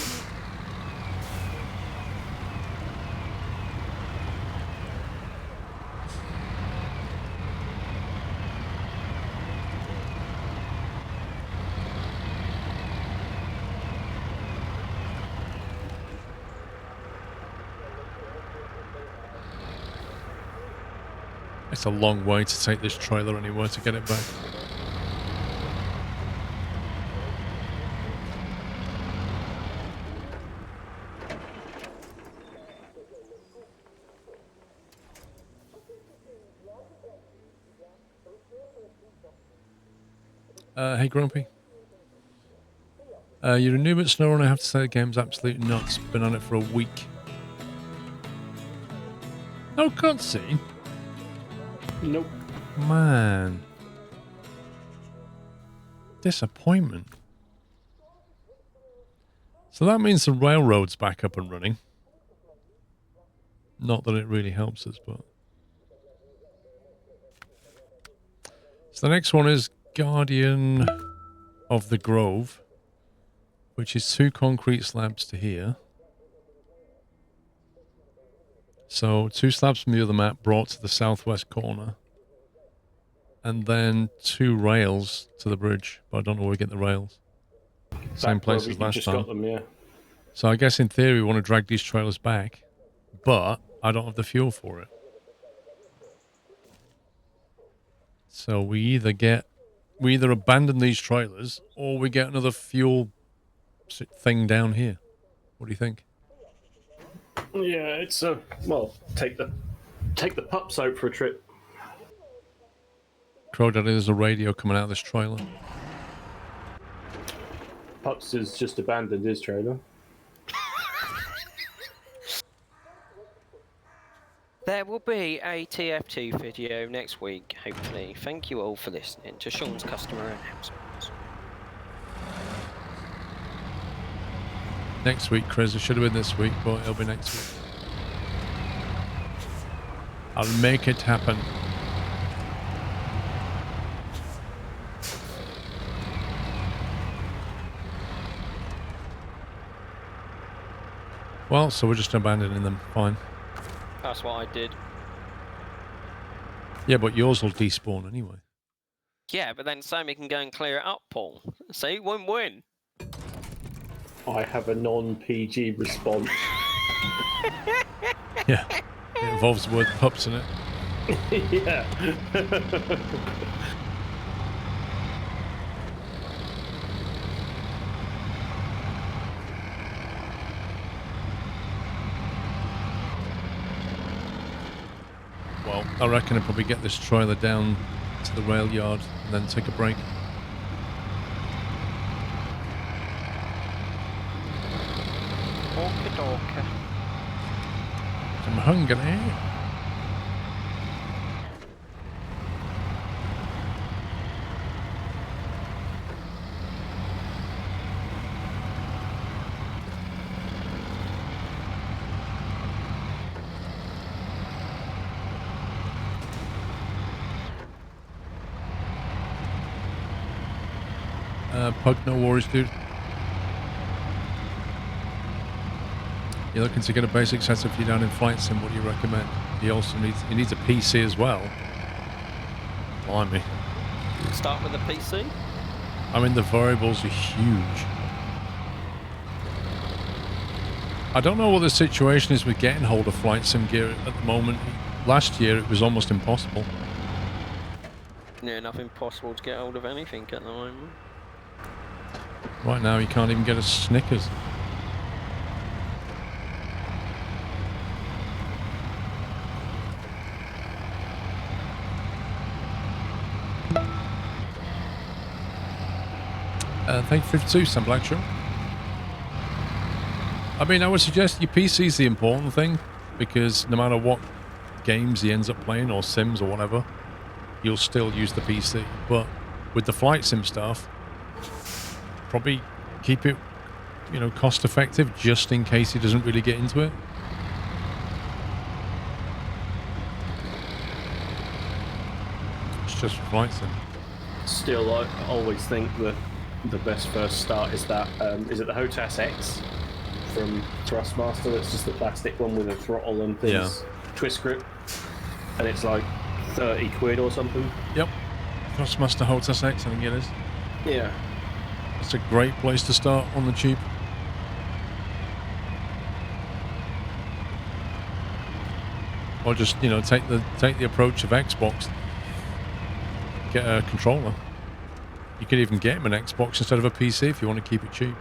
It's a long way to take this trailer anywhere to get it back. Hey, Grumpy. You're a noob at SnowRunner. I have to say the game's absolute nuts. Been on it for a week. No cutscene? Nope. Man. Disappointment. So that means the railroad's back up and running. Not that it really helps us, but... So the next one is Guardian of the Grove, which is 2 concrete slabs to here. So 2 slabs from the other map brought to the southwest corner. And then 2 rails to the bridge, but I don't know where we get the rails. Same place as last time. Got them, yeah. So I guess in theory we want to drag these trailers back, but I don't have the fuel for it. So we either abandon these trailers or we get another fuel thing down here. What do you think? Yeah, it's well, take the pups out for a trip. Crow Daddy, there's a radio coming out of this trailer. Pups has just abandoned his trailer. There will be a TF2 video next week, hopefully. Thank you all for listening to Sean's customer announcements. Next week, Chris. It should have been this week, but it'll be next week. I'll make it happen. Well, so we're just abandoning them. Fine. That's what I did. Yeah, but yours will despawn anyway. Yeah, but then Sammy can go and clear it up, Paul. See, win-win. I have a non-PG response. Yeah, it involves the word pups in it. Yeah. Well, I reckon I'll probably get this trailer down to the rail yard and then take a break. Okie dokie. I'm hungry. Pug, no worries, dude. You're looking to get a basic setup for you down in Flight Sim. What do you recommend? He needs a PC as well. Blimey. Start with the PC. I mean, the variables are huge. I don't know what the situation is with getting hold of Flight Sim gear at the moment. Last year it was almost impossible. Near enough impossible to get hold of anything at the moment. Right now you can't even get a Snickers. Thank you, 52, Sam Blackshaw. I mean, I would suggest your PC is the important thing, because no matter what games he ends up playing, or sims or whatever, you'll still use the PC. But with the Flight Sim stuff, probably keep it, you know, cost effective, just in case he doesn't really get into it. just for flight sim. Still, I always think the best first start is that is it the HOTAS X from Thrustmaster? That's just the plastic one with a throttle and things, twist grip, and it's like 30 quid or something. Yep. Thrustmaster HOTAS X, I think it is. Yeah. It's a great place to start on the cheap. Or just, you know, take the approach of Xbox. Get a controller. You could even get him an Xbox instead of a PC if you want to keep it cheap.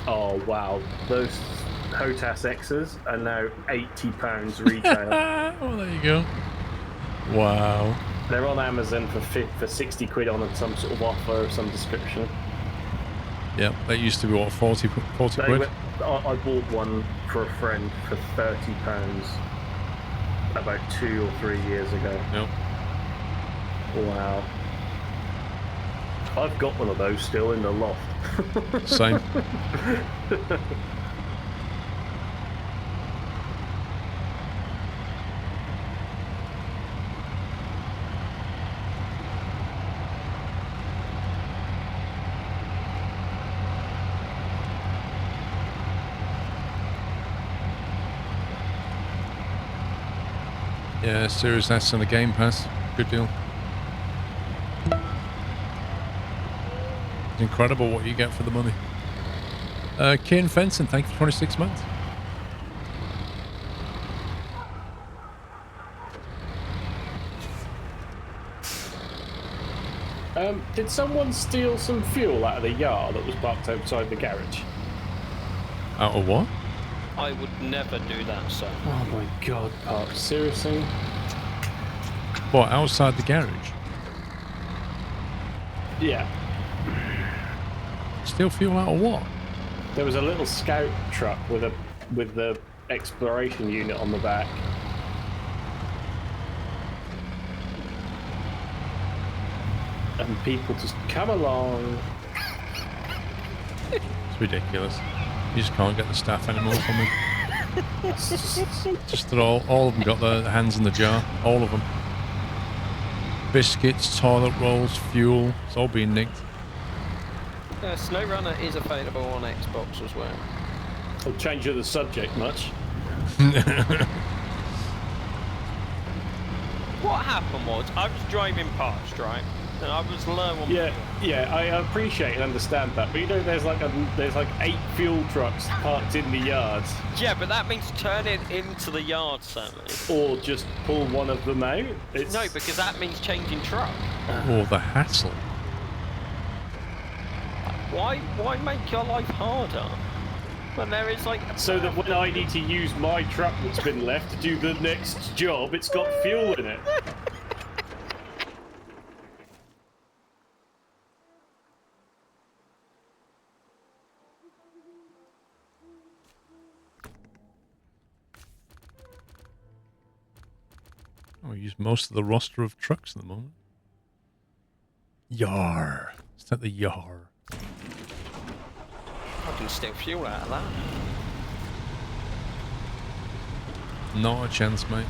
Oh wow, those HOTAS X's are now £80 retail. Oh, there you go. Wow. They're on Amazon for 60 quid on some sort of offer of some description. Yeah, that used to be what, 40 quid? I bought one for a friend for £30 about 2 or 3 years ago. Yep. Wow. I've got one of those still in the loft. Same. Yeah, Series S on the Game Pass. Good deal. It's incredible what you get for the money. Kieran Fenson, thank you for 26 months. Did someone steal some fuel out of the yard that was parked outside the garage? Out of what? I would never do that, sir. Oh my god, Park, seriously? What, outside the garage? Yeah. Steal fuel out of what? There was a little scout truck with the exploration unit on the back. And people just come along. It's ridiculous. You just can't get the staff anymore from them. Just that all of them got their hands in the jar. All of them. Biscuits, toilet rolls, fuel. It's all being nicked. SnowRunner is available on Xbox as well. I'll change the subject much. What happened was, I was driving past, right? And I was low on fuel. Yeah, I appreciate and understand that, but you know, there's like 8 fuel trucks parked in the yard, Yeah, but that means turn it into the yard, Sammy. or just pull one of them out. No, because that means changing truck. Oh, the hassle. Why make your life harder? When there is like... So that when I need to use my truck that's been left to do the next job, it's got fuel in it. Oh, we use most of the roster of trucks at the moment. Yar. Is that the yar? I can steal fuel out of that. Not a chance, mate.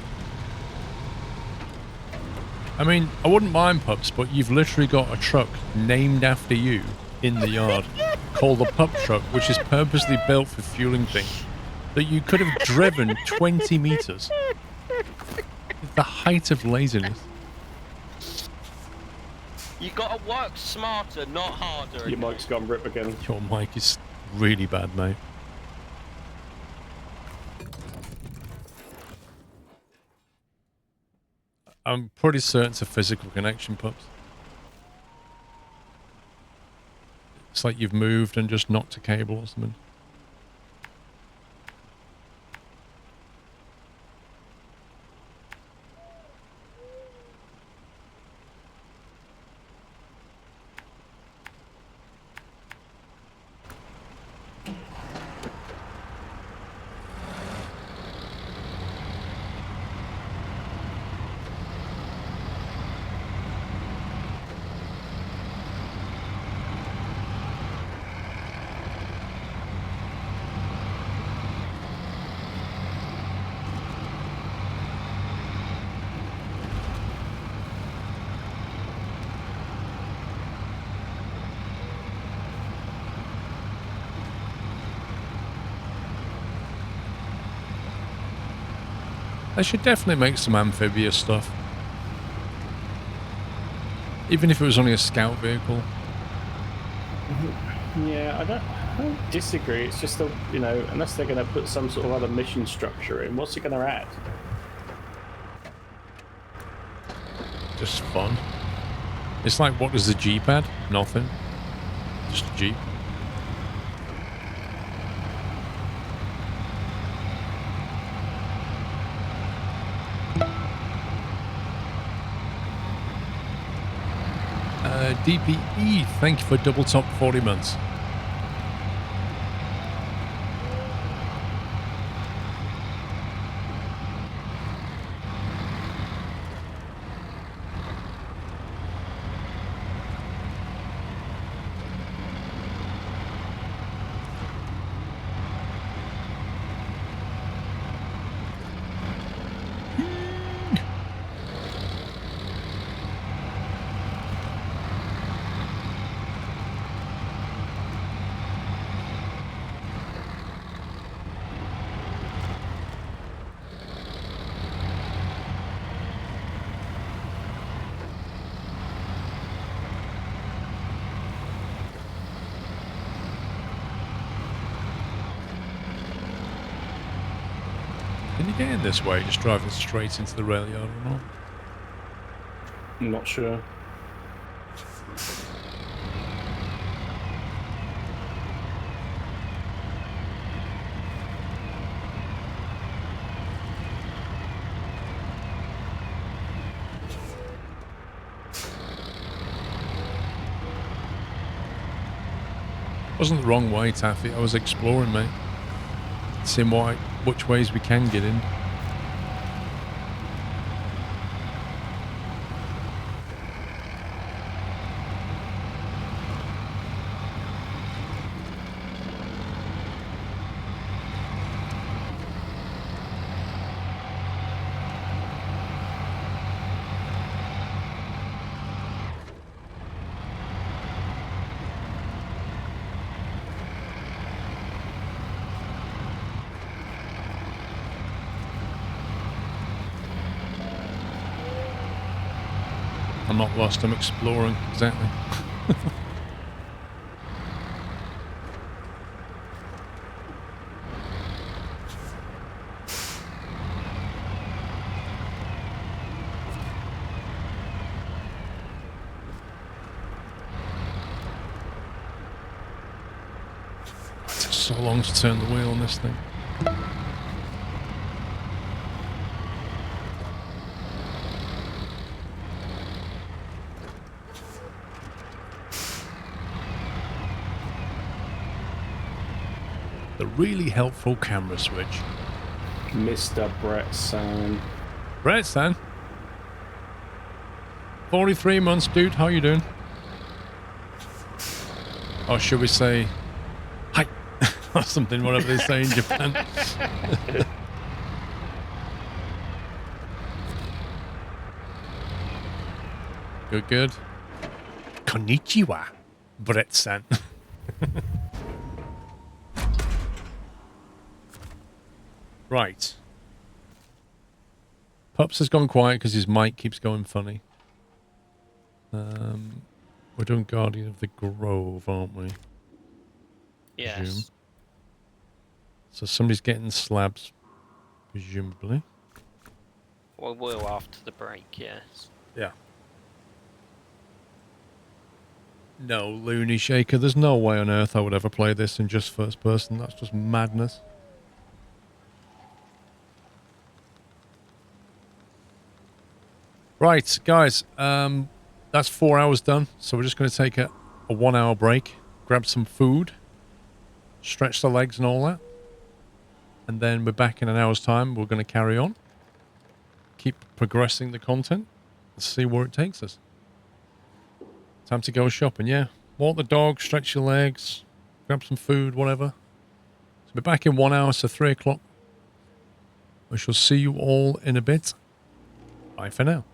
I mean, I wouldn't mind pups, but you've literally got a truck named after you in the yard called a pup truck, which is purposely built for fueling things that you could have driven 20 meters. The height of laziness. You gotta work smarter, not harder. Your mic's gone rip again. Your mic is really bad, mate. I'm pretty certain it's a physical connection, pups. It's like you've moved and just knocked a cable or something. They should definitely make some amphibious stuff. Even if it was only a scout vehicle. Yeah, I don't disagree. It's just, you know, unless they're going to put some sort of other mission structure in, what's it going to add? Just fun. It's like, what does the Jeep add? Nothing. Just a Jeep. DPE, thank you for double top 40 months. Can you get in this way, just driving straight into the rail yard or not? I'm not sure. Wasn't the wrong way, Taffy. I was exploring, mate. Seeing which ways we can get in. I'm not lost, I'm exploring, exactly. It takes so long to turn the wheel on this thing. The really helpful camera switch. Mr. Brett San. Brett Stan. 43 months, dude. How you doing? Or should we say, hi, or something, whatever they say in Japan. Good, good. Konnichiwa, Brett-san. Right. Pups has gone quiet because his mic keeps going funny. We're doing Guardian of the Grove, aren't we? Yes. Presume. So somebody's getting slabs, presumably. We will after the break, yes. Yeah. No, Looney Shaker. There's no way on earth I would ever play this in just first person. That's just madness. Right, guys. That's 4 hours done. So we're just going to take a 1 hour break, grab some food, stretch the legs and all that. And then we're back in an hour's time. We're going to carry on. Keep progressing the content. Let's see where it takes us. Time to go shopping, yeah. Walk the dog, stretch your legs, grab some food, whatever. So we're back in 1 hour, so 3 o'clock. We shall see you all in a bit. Bye for now.